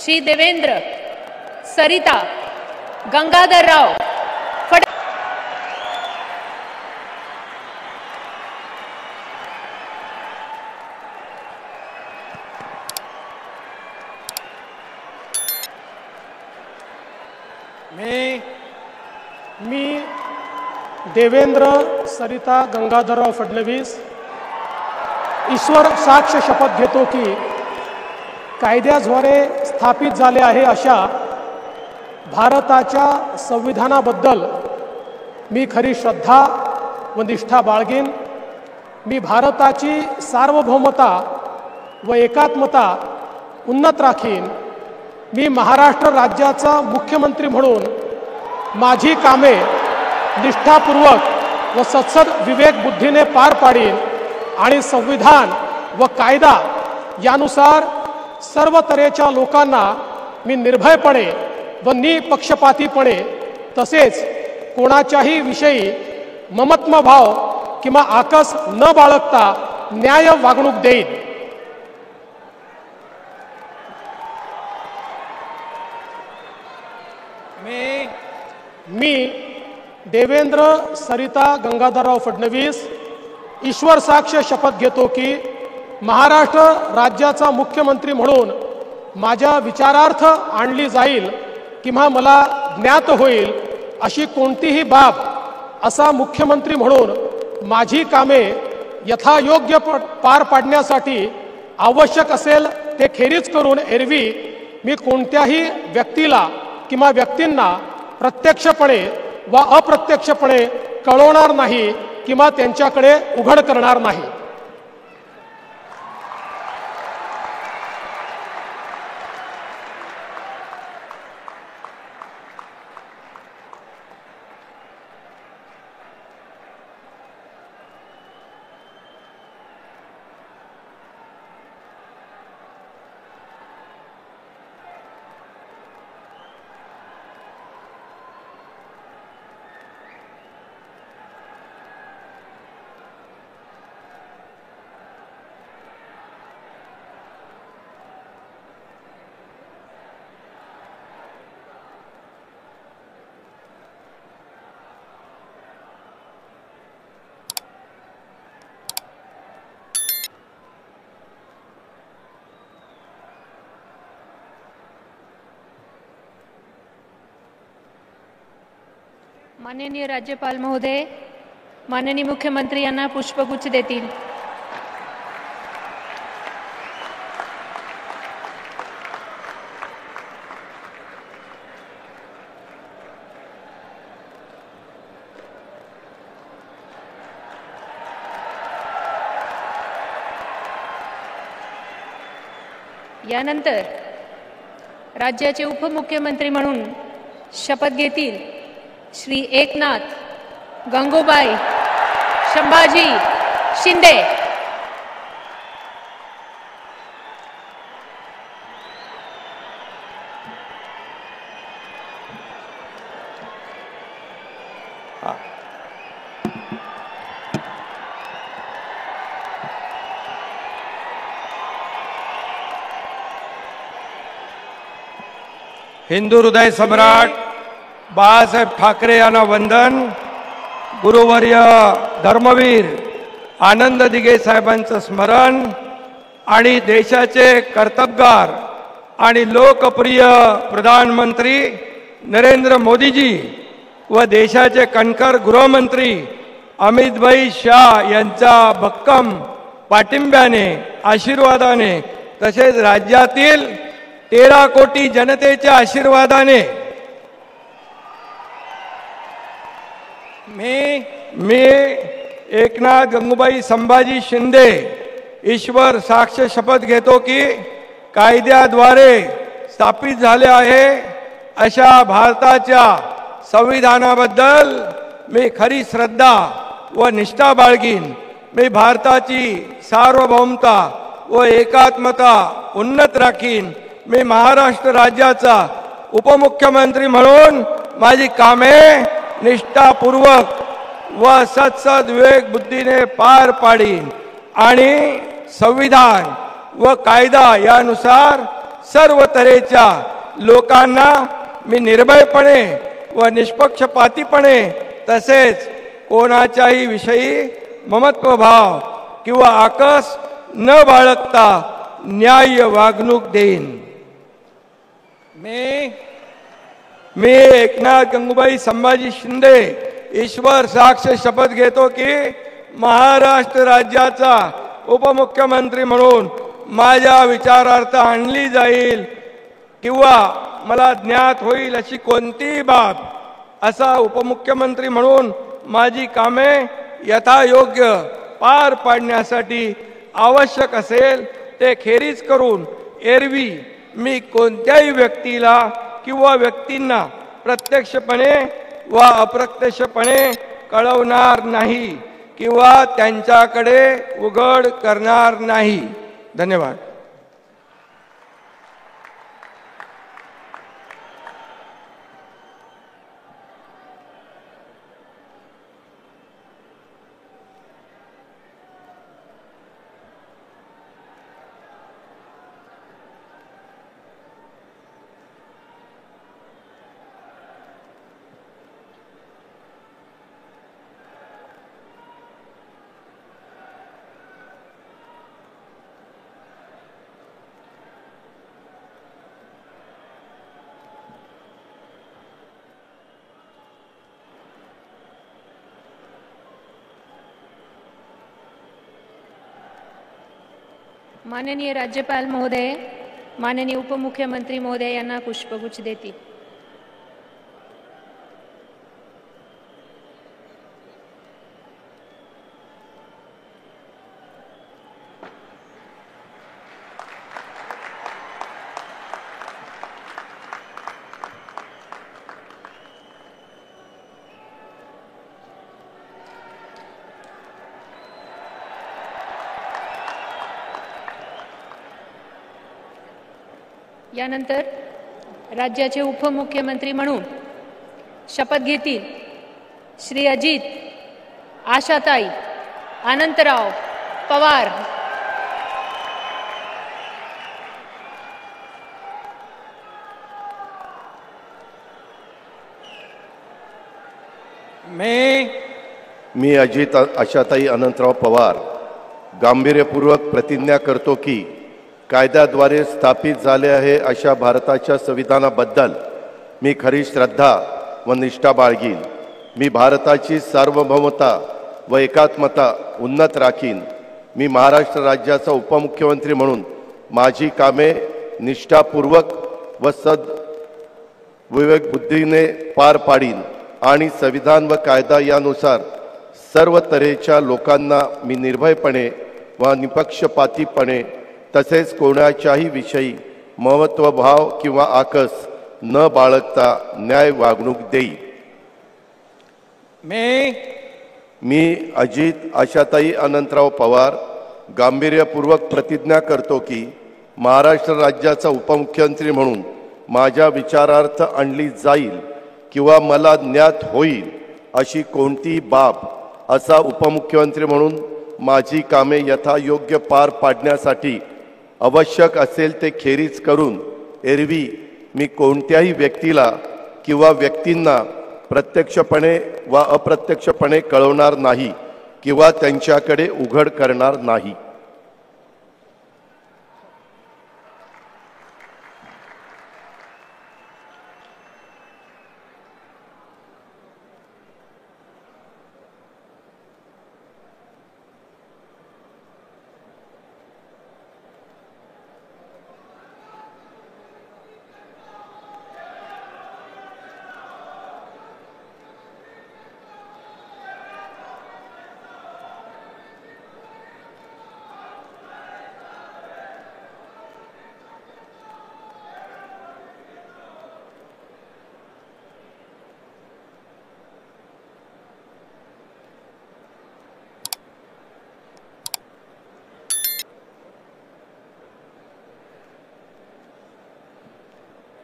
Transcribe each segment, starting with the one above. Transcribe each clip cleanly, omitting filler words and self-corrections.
श्री देवेंद्र सरिता गंगाधरराव फडणवीस। मी देवेंद्र सरिता गंगाधरराव फडणवीस ईश्वर साक्ष शपथ घेतो की कायद्याद्वारे स्थापित झाले आहे अशा भारताच्या संविधानाबद्दल मी खरी श्रद्धा व निष्ठा बाळगीन। मी भारताची सार्वभौमता व एकात्मता उन्नत राखीन। मी महाराष्ट्र राज्याचा मुख्यमंत्री म्हणून माझी कामे निष्ठापूर्वक व सत्सद विवेक बुद्धीने पार पाडीन आणि संविधान व कायदा यानुसार सर्व तऱ्हेच्या लोकांना मी निर्भयपणे व निपक्षपातीपणे तसेच कोणाच्याही विषयी ममत्वभाव किंवा आकस न बाळगता न्याय वागणूक देईन। मी देवेंद्र सरिता गंगाधरराव फडणवीस ईश्वर साक्ष शपथ घेतो की महाराष्ट्र राज्याचा मुख्यमंत्री म्हणून माझ्या विचारार्थ आणली जाईल किंवा मला ज्ञात होईल अशी कोणतीही बाब असा मुख्यमंत्री म्हणून माझी कामे यथायोग्य पार पाडण्यासाठी आवश्यक असेल ते खेरीज करून एरवी मी कोणत्याही व्यक्तीला किंवा व्यक्तींना प्रत्यक्षपणे व अप्रत्यक्षपणे कळवणार नाही किंवा त्यांच्याकडे उघड करणार नाही। माननीय राज्यपाल महोदय, माननीय मुख्यमंत्री यांना पुष्पगुच्छ देतील। यानंतर राज्याचे उपमुख्यमंत्री म्हणून शपथ घेतील श्री एकनाथ गंगूबाई संभाजी शिंदे। हिंदू हृदय सम्राट बाळासाहेब ठाकरे यांना वंदन। गुरुवर्य धर्मवीर आनंद दिघे साहेबांचं स्मरण आणि देशाचे कर्तबगार आणि लोकप्रिय प्रधानमंत्री नरेंद्र मोदीजी व देशाचे कणखर गृहमंत्री अमितभाई शाह यांच्या भक्कम पाठिंब्याने आशीर्वादाने तसेच राज्यातील 13 कोटी जनतेच्या आशीर्वादाने मी एकनाथ गंगूबाई संभाजी शिंदे ईश्वर साक्ष शपथ घेतो की कायद्याद्वारे स्थापित झाले आहे अशा भारताच्या संविधानाबद्दल मी खरी श्रद्धा व निष्ठा बाळगीन। मी भारताची सार्वभौमता व एकात्मता उन्नत राखीन। मी महाराष्ट्र राज्याचा उपमुख्यमंत्री म्हणून माझी कामे निष्ठापूर्वक व सत्सद विवेक बुद्धीने पार पाडीन आणि संविधान व कायदा यानुसार सर्व तऱ्हेच्या लोकांना मी निर्भयपणे व निष्पक्षपातीपणे तसेच कोणाच्याही विषयी ममत्वभाव किंवा आकस न बाळगता न्याय्य वागणूक देईन। मी एकनाथ गंगूबाई संभाजी शिंदे ईश्वर साक्ष शपथ घेतो की महाराष्ट्र राज्याचा उपमुख्यमंत्री म्हणून माझ्या विचारार्थ आणली जाईल किंवा मला ज्ञात होईल अशी कोणतीही बाब असा उपमुख्यमंत्री म्हणून माझी कामे यथायोग्य पार पाडण्यासाठी आवश्यक असेल ते खेरीज करून एरवी मी कोणत्याही व्यक्तीला किंवा व्यक्तींना प्रत्यक्षपणे व अप्रत्यक्षपणे कळवणार नाही किंवा त्यांच्याकडे उघड करणार नाही। धन्यवाद। माननीय राज्यपाल महोदय, माननीय उपमुख्यमंत्री महोदय यांना पुष्पगुच्छ देतील। यानंतर राज्याचे उपमुख्यमंत्री म्हणून शपथ घेतील श्री अजित आशाताई अनंतराव पवार। मी अजित आशाताई अनंतराव पवार गांभीर्यपूर्वक प्रतिज्ञा करतो की कायद्याद्वारे स्थापित झाले आहे अशा भारताच्या संविधानाबद्दल मी खरी श्रद्धा व निष्ठा बाळगीन। मी भारताची सार्वभौमता व एकात्मता उन्नत राखीन। मी महाराष्ट्र राज्याचा उपमुख्यमंत्री म्हणून माझी कामे निष्ठापूर्वक व विवेकबुद्धीने पार पाडीन आणि संविधान व कायदा यानुसार सर्व तऱ्हेच्या लोकांना मी निर्भयपणे व निपक्षपातीपणे तसेच कोणाच्याही विषयी महत्वभाव किंवा आकस न बाळगता न्याय वागणूक देई। मी अजित आशाताई अनंतराव पवार गांभीर्यपूर्वक प्रतिज्ञा करतो की महाराष्ट्र राज्याचा उपमुख्यमंत्री म्हणून माझ्या विचारार्थ आणली जाईल किंवा मला ज्ञात होईल अशी कोणतीही बाब असा उपमुख्यमंत्री म्हणून माझी कामे यथायोग्य पार पाडण्यासाठी आवश्यक असेल ते खेरीज करून एरवी मी कोणत्याही व्यक्तीला किंवा व्यक्तींना प्रत्यक्षपणे व अप्रत्यक्षपणे कळवणार नाही किंवा त्यांच्याकडे उघड करणार नाही।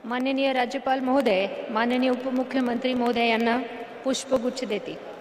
माननीय राज्यपाल महोदय, माननीय उपमुख्यमंत्री महोदय यांना पुष्पगुच्छ देतील।